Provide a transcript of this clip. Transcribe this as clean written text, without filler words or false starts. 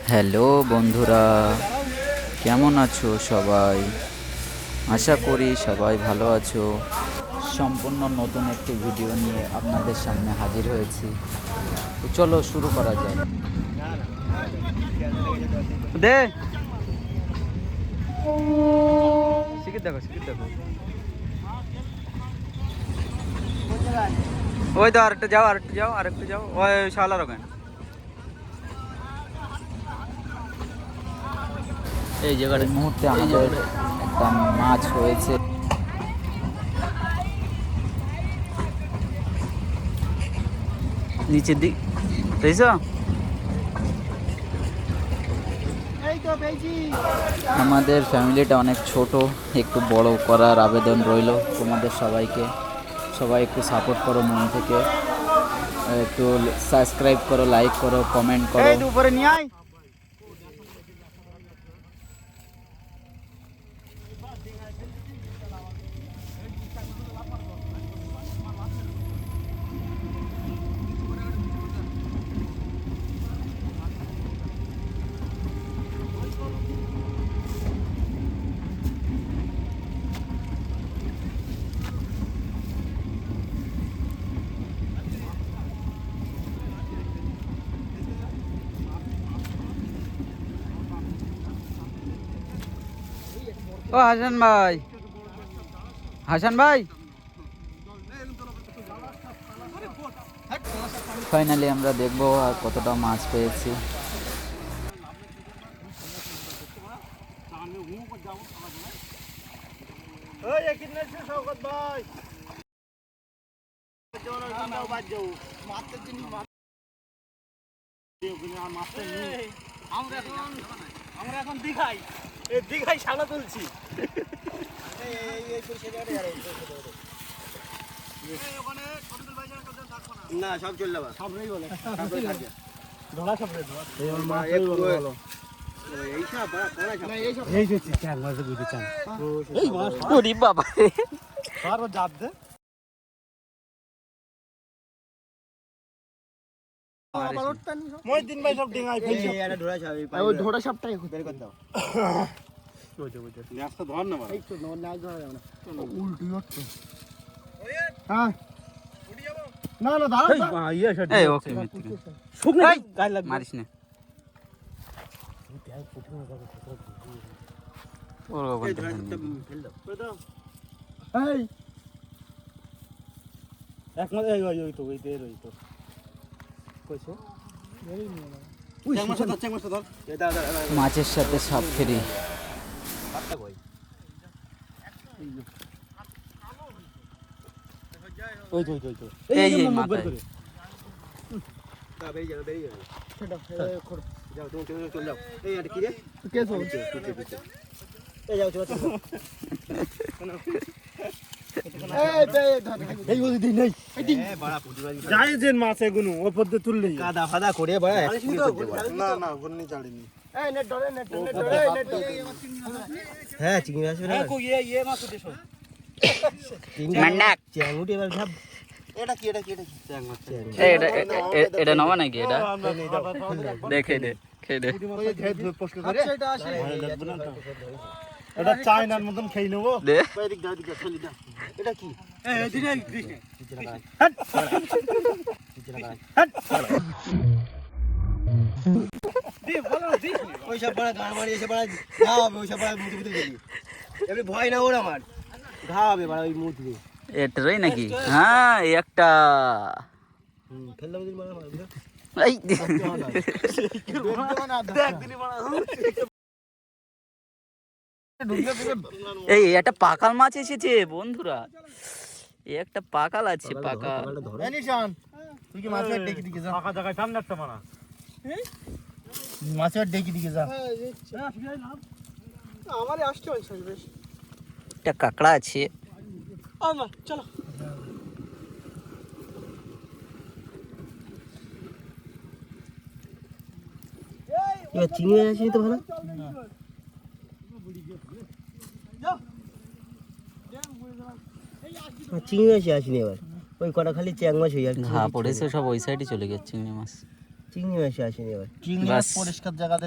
Hello বন্ধুরা, কেমন আছো সবাই? আশা করি সবাই ভালো আছো। সম্পূর্ণ নতুন একটি ভিডিও নিয়ে আপনাদের সামনে হাজির হয়েছি। তো চলো শুরু করা যাক। দে দেখো ওই তো আরেকটু যাও ওই শালার ওখানে। এই জায়গাটার মুহূর্তে আমাদের একটা মাছ হয়েছে। নিচের দিক দেখছ, আমাদের ফ্যামিলিটা অনেক ছোট, একটু বড় করার আবেদন রইল তোমাদের সবাইকে। সবাই একটু সাপোর্ট করো মন থেকে, একটু সাবস্ক্রাইব করো, লাইক করো, কমেন্ট করো। উপরে নিয়ে আয়। ও হাসান ভাই ফাইনালি আমরা দেখবো আর কতটা মাছ পেয়েছি। আমরা এখন দীঘায় শালা তুলছি। না সব চলে যাবে, সব রই বলে ধরা সব রে ধরা এই বলো এই সব এই যে চান মাছ বুঝি চান এই মাছ ওরে বাবা আর জাত দে মহিউদ্দিন ভাই সব ডিঙায় ফেলছে। এটা ধরা সব ওই ধরা সবটাই বের করে দাও। ওই যে ন্যাসটা ধর না মানে এই তো না ধরা যাবে না, উল্টো হচ্ছে। হ্যাঁ উঠি যাব না না দাঁড়া ইয়ে শট এই ওকে শুকনো গায় লাগ মারিস না। ওর ওখানে ফেল দাও করে দাও। এই এক মাস এই ওই তো ওই দের ওই তো কইছো মাছের সাথে সাপ ফেরি। এই মাথায় মাছ এগুলো ওপর দিয়ে তুললেই কাদা ফাদা করে হ্যাঁ চিংড়ি আসবে না এটা নবা নাকি? এটা দেখে দে খেয়ে দে। এটা চায়নার মতন খেয়ে নেবো। এটা কি ভয় না ওর আমার ঘা হবে ওই মুখ এটারই নাকি? হ্যাঁ একটা এই একটা পাকাল মাছ এসেছে বন্ধুরা, এই একটা পাকাল আছে। পাকাল তুই কি মাছের ডেকে দিকে যা, ফাঁকা জায়গায় টান রাখতে মানা মাছের ডেকে দিকে যা। আমারে আসছে বেশ একটা কাঁকড়া আছে। চলো চিংড়ি আছে তো ভালো। চিংড়ি মাছ আসেনি এবার, ওই কটা খালি চ্যাং মাছ হয়ে যাচ্ছে। ঘা পড়েছে সব ওই সাইডে চলে গেছে চিংড়ি মাছ। চিংড়ি মাছ আসেনি এবার চিংড়ি বাস। পরিষ্কার জায়গাতে